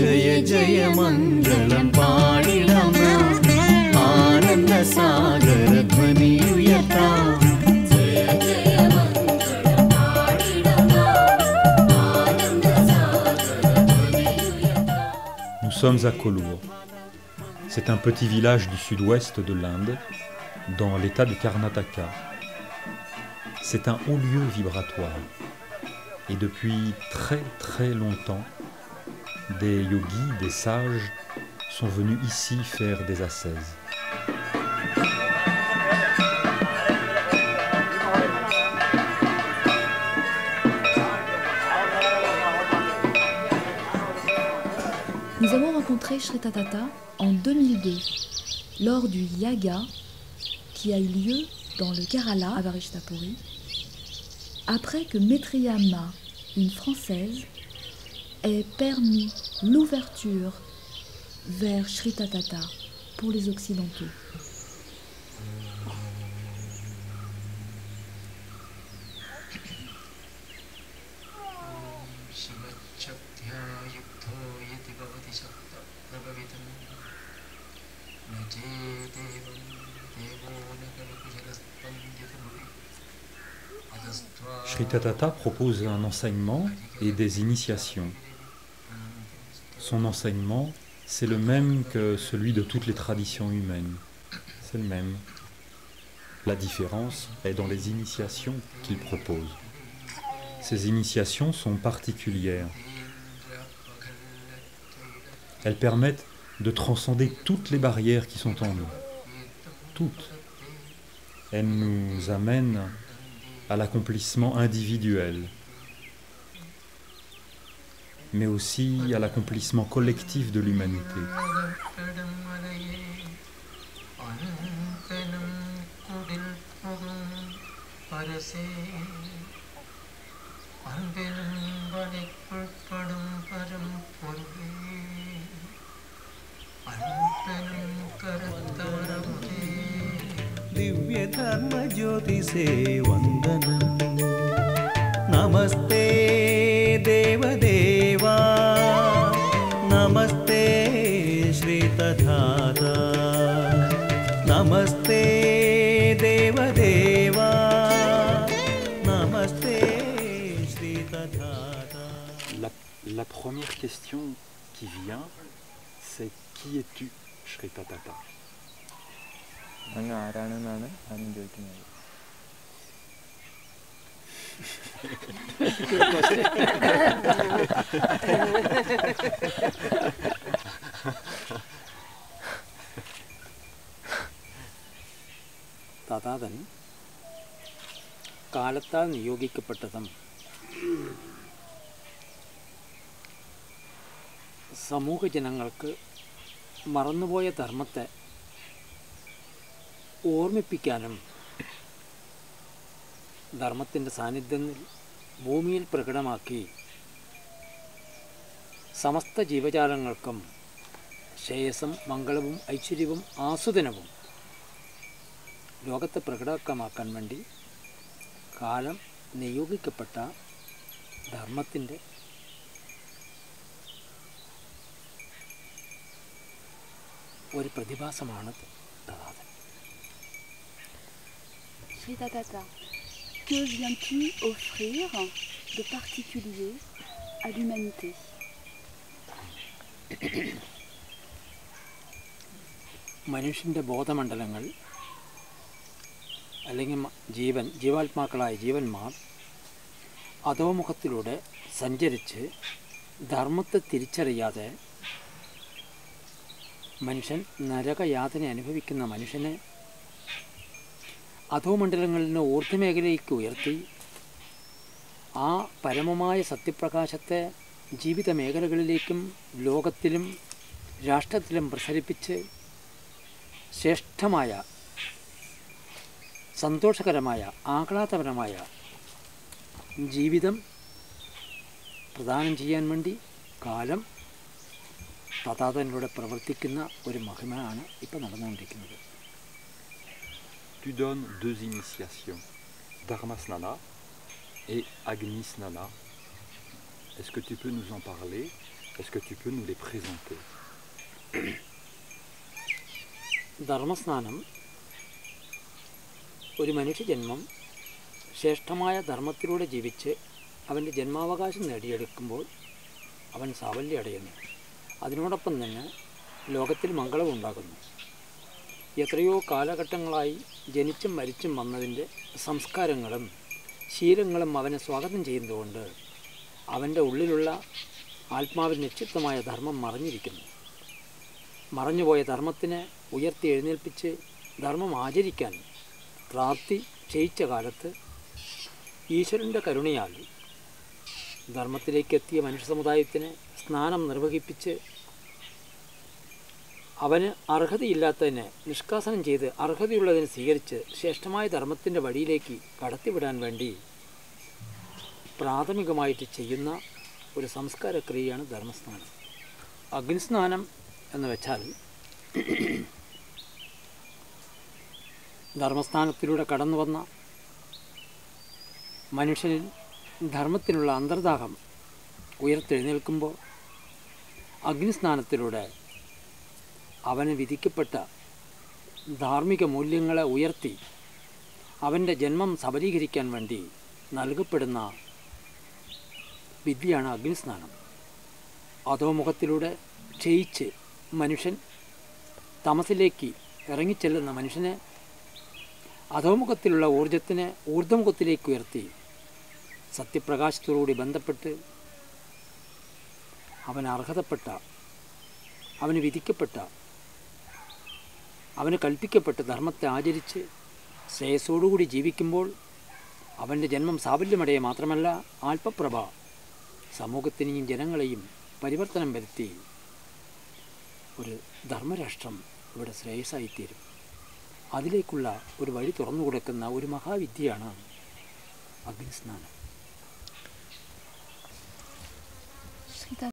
Jaya Jaya Mangalam പാടിടം Ananda Sagara ധ്വനിയുയർത്താം. Nous sommes à Kollur. C'est un petit village du sud-ouest de l'Inde, dans l'état de Karnataka. C'est un haut lieu vibratoire. Et depuis très très longtemps, des yogis, des sages sont venus ici faire des ascèses. Nous avons rencontré Shri Tatata en 2002, lors du Yaga qui a eu lieu dans le Kerala à Varishtapuri, après que Maitreya Ma, une Française, ait permis l'ouverture vers Shri Tatata pour les Occidentaux. Shri Tatata propose un enseignement et des initiations. Son enseignement, c'est le même que celui de toutes les traditions humaines. C'est le même. La différence est dans les initiations qu'il propose. Ces initiations sont particulières. Elles permettent de transcender toutes les barrières qui sont en nous. Toutes. Elles nous amènent à l'accomplissement individuel, mais aussi à l'accomplissement collectif de l'humanité. ദിവ്യ ധർമ്മ ജ്യോതിസേ വന്ദനം നമസ്തേ ദേവദേവാ നമസ്തേ ശ്രീ തഥാതാ നമസ്തേ ദേവദേവാ നമസ്തേ Shri തഥാതാ. La première question qui vient, c'est qui es-tu, Shri Tatata? അങ്ങ് ആരാണെന്നാണ് ആദ്യം ചോദിക്കുന്നത്. തഥാതൻ കാലത്താൽ നിയോഗിക്കപ്പെട്ടതും സമൂഹ ജനങ്ങൾക്ക് മറന്നുപോയ ധർമ്മത്തെ ഓർമ്മിപ്പിക്കാനും ധർമ്മത്തിൻ്റെ സാന്നിധ്യം ഭൂമിയിൽ പ്രകടമാക്കി സമസ്ത ജീവജാലങ്ങൾക്കും ശ്രേയസ്സും മംഗളവും ഐശ്വര്യവും ആസ്വാദനവും ലോകത്തെ പ്രകടമാക്കാൻ വേണ്ടി കാലം നിയോഗിക്കപ്പെട്ട ധർമ്മത്തിൻ്റെ ഒരു പ്രതിഭാസമാണ് തഥാതൻ. Shri Tatata, que viens-tu offrir de particulier à l'humanité? മനുഷ്യൻ്റെ ബോധമണ്ഡലങ്ങൾ അല്ലെങ്കിൽ ജീവാത്മാക്കളായ ജീവന്മാർ അധോമുഖത്തിലൂടെ സഞ്ചരിച്ച് ധർമ്മത്തെ തിരിച്ചറിയാതെ മനുഷ്യൻ നരകയാതന അനുഭവിക്കുന്ന മനുഷ്യനെ അധോമണ്ഡലങ്ങളിൽ നിന്ന് ഊർധ്വമേഖലയിലേക്ക് ഉയർത്തി ആ പരമമായ സത്യപ്രകാശത്തെ ജീവിത മേഖലകളിലേക്കും ലോകത്തിലും രാഷ്ട്രത്തിലും പ്രസരിപ്പിച്ച് ശ്രേഷ്ഠമായ സന്തോഷകരമായ ആഹ്ലാദപരമായ ജീവിതം പ്രദാനം ചെയ്യാൻ വേണ്ടി കാലം തഥാതനിലൂടെ പ്രവർത്തിക്കുന്ന ഒരു മഹിമയാണ് ഇപ്പോൾ നടന്നുകൊണ്ടിരിക്കുന്നത്. Tu donnes deux initiations, Dharmasnana et Agnisnana. Est-ce que tu peux nous en parler? Est-ce que tu peux nous les présenter? ധർമ്മസ്നാനം ഒരു മനുഷ്യജന്മം ശ്രേഷ്ഠമായ ധർമ്മത്തിലൂടെ ജീവിച്ച് അവൻ്റെ ജന്മാവകാശം നേടിയെടുക്കുമ്പോൾ അവൻ സാഫല്യം അടയുന്നു. അതിനോടൊപ്പം തന്നെ ലോകത്തിൽ മംഗളവും ഉണ്ടാകുന്നു. എത്രയോ കാലഘട്ടങ്ങളായി ജനിച്ചും മരിച്ചും വന്നതിൻ്റെ സംസ്കാരങ്ങളും ശീലങ്ങളും അവനെ സ്വാഗതം ചെയ്യുന്നതുകൊണ്ട് അവൻ്റെ ഉള്ളിലുള്ള ആത്മാവിൽ നിക്ഷിപ്തമായ ധർമ്മം മറഞ്ഞിരിക്കുന്നു. മറഞ്ഞുപോയ ധർമ്മത്തിനെ ഉയർത്തി എഴുന്നേൽപ്പിച്ച് ധർമ്മം ആചരിക്കാൻ പ്രാപ്തി ക്ഷയിച്ച കാലത്ത് ഈശ്വരൻ്റെ കരുണയാൽ ധർമ്മത്തിലേക്കെത്തിയ മനുഷ്യ സമുദായത്തിന് സ്നാനം നിർവഹിപ്പിച്ച് അവന് അർഹതയില്ലാത്തതിനെ നിഷ്കാസനം ചെയ്ത് അർഹതയുള്ളതിനെ സ്വീകരിച്ച് ശ്രേഷ്ഠമായ ധർമ്മത്തിൻ്റെ വഴിയിലേക്ക് കടത്തിവിടാൻ വേണ്ടി പ്രാഥമികമായിട്ട് ചെയ്യുന്ന ഒരു സംസ്കാരക്രിയയാണ് ധർമ്മസ്നാനം. അഗ്നിസ്നാനം എന്ന് വെച്ചാൽ ധർമ്മസ്ഥാനത്തിലൂടെ കടന്നു വന്ന മനുഷ്യനിൽ ധർമ്മത്തിനുള്ള അന്തർദാഹം ഉയർത്തെഴുന്നേൽക്കുമ്പോൾ അഗ്നിസ്നാനത്തിലൂടെ അവന് വിധിക്കപ്പെട്ട ധാർമ്മിക മൂല്യങ്ങളെ ഉയർത്തി അവൻ്റെ ജന്മം സബലീകരിക്കാൻ വേണ്ടി നൽകപ്പെടുന്ന വിദ്യയാണ് അഗ്നിസ്നാനം. അധോമുഖത്തിലൂടെ ക്ഷയിച്ച് മനുഷ്യൻ തമസിലേക്ക് ഇറങ്ങിച്ചെല്ലുന്ന മനുഷ്യനെ അധോമുഖത്തിലുള്ള ഊർജത്തിനെ ഊർധ്വമുഖത്തിലേക്ക് ഉയർത്തി സത്യപ്രകാശത്തോടുകൂടി ബന്ധപ്പെട്ട് അവന് അർഹതപ്പെട്ട, അവന് വിധിക്കപ്പെട്ട, അവന് കൽപ്പിക്കപ്പെട്ട ധർമ്മത്തെ ആചരിച്ച് ശ്രേയസ്സോടുകൂടി ജീവിക്കുമ്പോൾ അവൻ്റെ ജന്മം സാഫല്യമടയെ മാത്രമല്ല ആൽപ്പപ്രഭ സമൂഹത്തിനെയും ജനങ്ങളെയും പരിവർത്തനം വരുത്തി ഒരു ധർമ്മരാഷ്ട്രം ഇവിടെ ശ്രേയസ്സായിത്തീരും. അതിലേക്കുള്ള ഒരു വഴി തുറന്നു കൊടുക്കുന്ന ഒരു മഹാവിദ്യയാണ് അഗ്നിസ്നാനം.